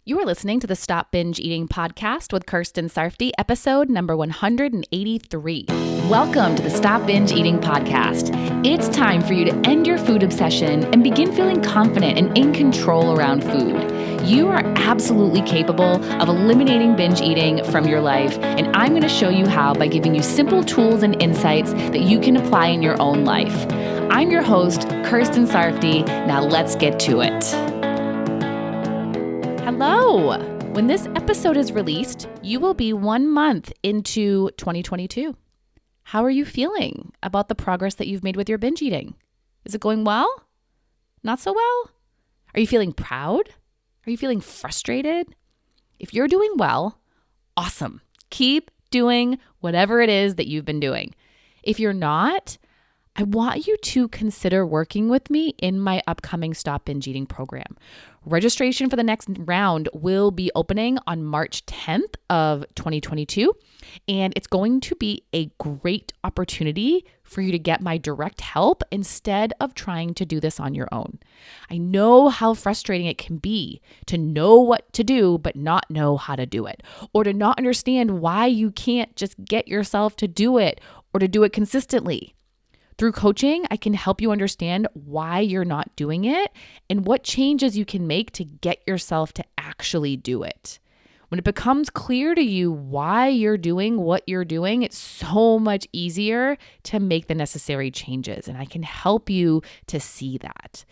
You are listening to the Stop Binge Eating podcast with Kirsten Sarfty, episode number 183. Welcome to the Stop Binge Eating podcast. It's time for you to end your food obsession and begin feeling confident and in control around food. You are absolutely capable of eliminating binge eating from your life, and I'm going to show you how by giving you simple tools and insights that you can apply in your own life. I'm your host, Kirsten Sarfty. Now let's get to it. Hello! When this episode is released, you will be 1 month into 2022. How are you feeling about the progress that you've made with your binge eating? Is it going well? Not so well? Are you feeling proud? Are you feeling frustrated? If you're doing well, awesome. Keep doing whatever it is that you've been doing. If you're not, I want you to consider working with me in my upcoming Stop Binge Eating program. Registration for the next round will be opening on March 10th of 2022, and it's going to be a great opportunity for you to get my direct help instead of trying to do this on your own. I know how frustrating it can be to know what to do but not know how to do it, or to not understand why you can't just get yourself to do it or to do it consistently. Through coaching, I can help you understand why you're not doing it and what changes you can make to get yourself to actually do it. When it becomes clear to you why you're doing what you're doing, it's so much easier to make the necessary changes, and I can help you to see that.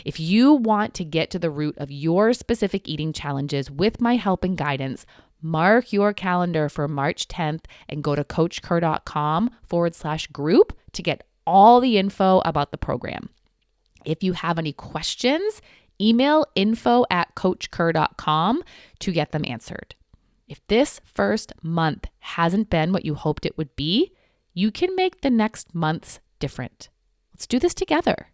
If you want to get to the root of your specific eating challenges with my help and guidance, mark your calendar for March 10th and go to coachker.com/group to get all the info about the program. If you have any questions, email info@coachker.com to get them answered. If this first month hasn't been what you hoped it would be, you can make the next months different. Let's do this together.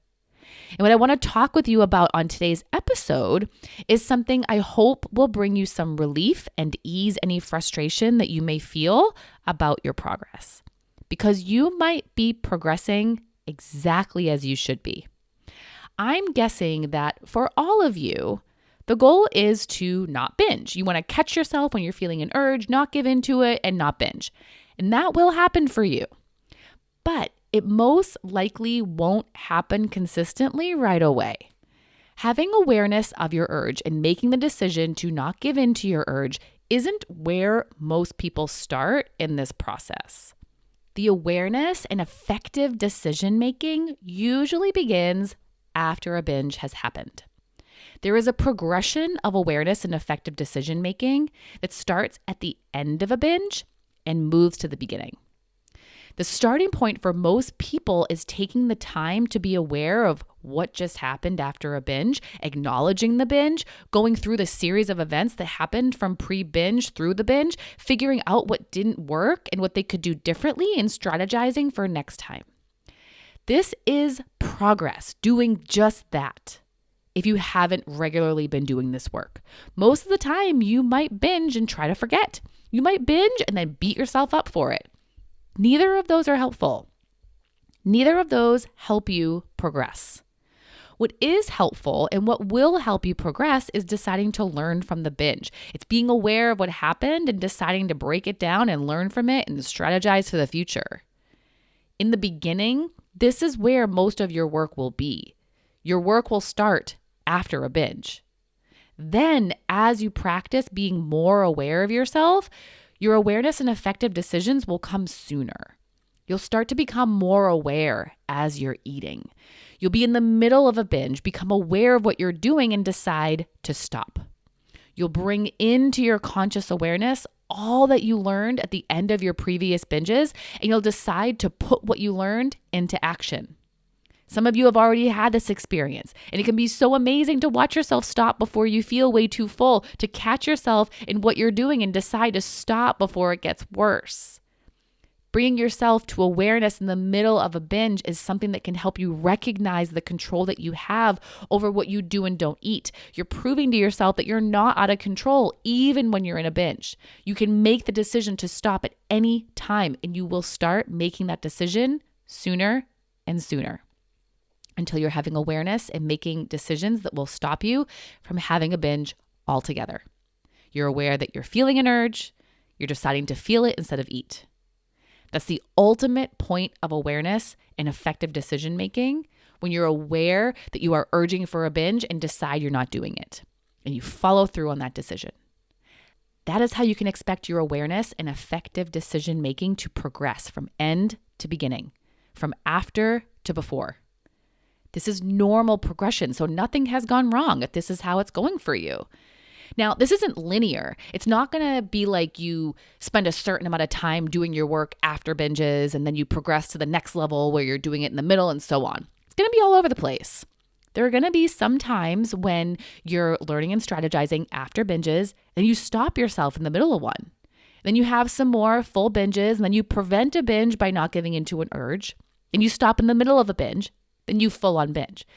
And what I want to talk with you about on today's episode is something I hope will bring you some relief and ease any frustration that you may feel about your progress, because you might be progressing exactly as you should be. I'm guessing that for all of you, the goal is to not binge. You want to catch yourself when you're feeling an urge, not give into it, and not binge. And that will happen for you. But it most likely won't happen consistently right away. Having awareness of your urge and making the decision to not give in to your urge isn't where most people start in this process. The awareness and effective decision-making usually begins after a binge has happened. There is a progression of awareness and effective decision-making that starts at the end of a binge and moves to the beginning. The starting point for most people is taking the time to be aware of what just happened after a binge, acknowledging the binge, going through the series of events that happened from pre-binge through the binge, figuring out what didn't work and what they could do differently, and strategizing for next time. This is progress, doing just that. If you haven't regularly been doing this work, most of the time you might binge and try to forget. You might binge and then beat yourself up for it. Neither of those are helpful. Neither of those help you progress. What is helpful and what will help you progress is deciding to learn from the binge. It's being aware of what happened and deciding to break it down and learn from it and strategize for the future. In the beginning, this is where most of your work will be. Your work will start after a binge. Then, as you practice being more aware of yourself, your awareness and effective decisions will come sooner. You'll start to become more aware as you're eating. You'll be in the middle of a binge, become aware of what you're doing, and decide to stop. You'll bring into your conscious awareness all that you learned at the end of your previous binges, and you'll decide to put what you learned into action. Some of you have already had this experience, and it can be so amazing to watch yourself stop before you feel way too full, to catch yourself in what you're doing and decide to stop before it gets worse. Bringing yourself to awareness in the middle of a binge is something that can help you recognize the control that you have over what you do and don't eat. You're proving to yourself that you're not out of control, even when you're in a binge. You can make the decision to stop at any time, and you will start making that decision sooner and sooner, until you're having awareness and making decisions that will stop you from having a binge altogether. You're aware that you're feeling an urge. You're deciding to feel it instead of eat. That's the ultimate point of awareness and effective decision making, when you're aware that you are urging for a binge and decide you're not doing it, and you follow through on that decision. That is how you can expect your awareness and effective decision making to progress from end to beginning, from after to before. This is normal progression, so nothing has gone wrong if this is how it's going for you. Now, this isn't linear. It's not going to be like you spend a certain amount of time doing your work after binges and then you progress to the next level where you're doing it in the middle and so on. It's going to be all over the place. There are going to be some times when you're learning and strategizing after binges and you stop yourself in the middle of one. Then you have some more full binges and then you prevent a binge by not giving into an urge. And you stop in the middle of a binge, then you full on binge.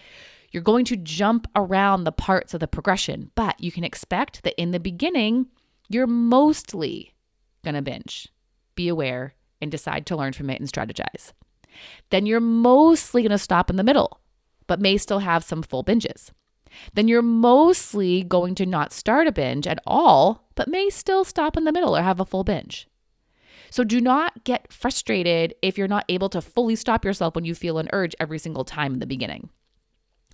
You're going to jump around the parts of the progression, but you can expect that in the beginning, you're mostly going to binge. Be aware and decide to learn from it and strategize. Then you're mostly going to stop in the middle, but may still have some full binges. Then you're mostly going to not start a binge at all, but may still stop in the middle or have a full binge. So do not get frustrated if you're not able to fully stop yourself when you feel an urge every single time in the beginning.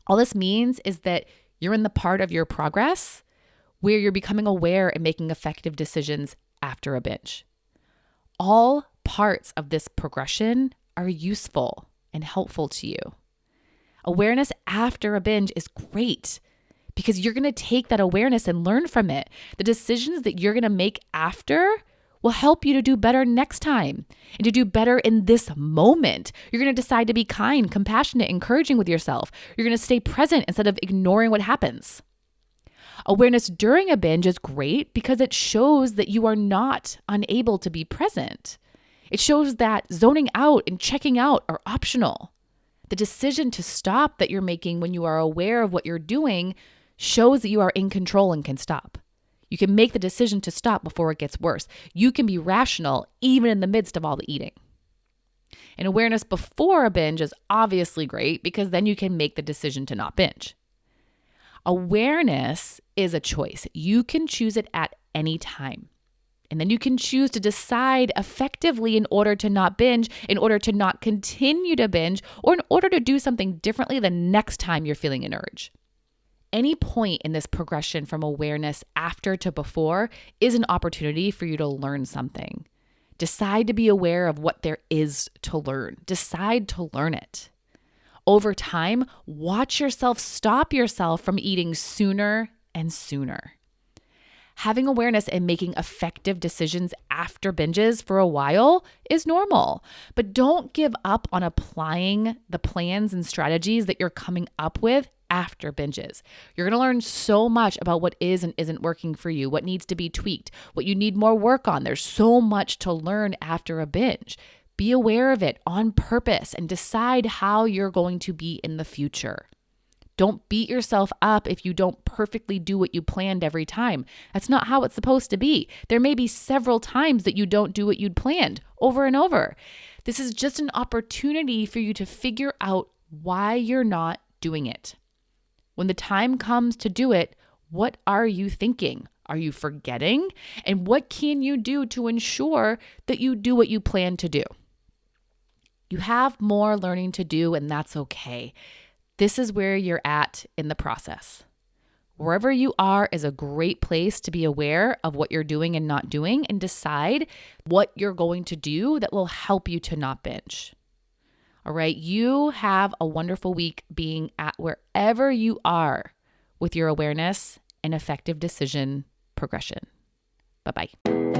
All this means is that you're in the part of your progress where you're becoming aware and making effective decisions after a binge. All parts of this progression are useful and helpful to you. Awareness after a binge is great because you're going to take that awareness and learn from it. The decisions that you're going to make after will help you to do better next time and to do better in this moment. You're going to decide to be kind, compassionate, encouraging with yourself. You're going to stay present instead of ignoring what happens. Awareness during a binge is great because it shows that you are not unable to be present. It shows that zoning out and checking out are optional. The decision to stop that you're making when you are aware of what you're doing shows that you are in control and can stop. You can make the decision to stop before it gets worse. You can be rational even in the midst of all the eating. And awareness before a binge is obviously great because then you can make the decision to not binge. Awareness is a choice. You can choose it at any time. And then you can choose to decide effectively in order to not binge, in order to not continue to binge, or in order to do something differently the next time you're feeling an urge. Any point in this progression from awareness after to before is an opportunity for you to learn something. Decide to be aware of what there is to learn. Decide to learn it. Over time, watch yourself stop yourself from eating sooner and sooner. Having awareness and making effective decisions after binges for a while is normal, but don't give up on applying the plans and strategies that you're coming up with after binges. You're going to learn so much about what is and isn't working for you, what needs to be tweaked, what you need more work on. There's so much to learn after a binge. Be aware of it on purpose and decide how you're going to be in the future. Don't beat yourself up if you don't perfectly do what you planned every time. That's not how it's supposed to be. There may be several times that you don't do what you'd planned over and over. This is just an opportunity for you to figure out why you're not doing it. When the time comes to do it, what are you thinking? Are you forgetting? And what can you do to ensure that you do what you plan to do? You have more learning to do, and that's okay. This is where you're at in the process. Wherever you are is a great place to be aware of what you're doing and not doing and decide what you're going to do that will help you to not binge. All right, you have a wonderful week being at wherever you are with your awareness and effective decision progression. Bye-bye.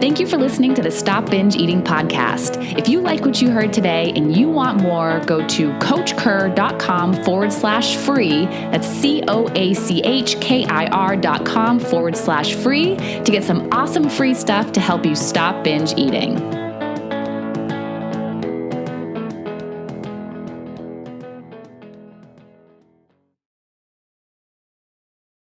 Thank you for listening to the Stop Binge Eating podcast. If you like what you heard today and you want more, go to coachkir.com/free. That's COACHKIR.com/free to get some awesome free stuff to help you stop binge eating.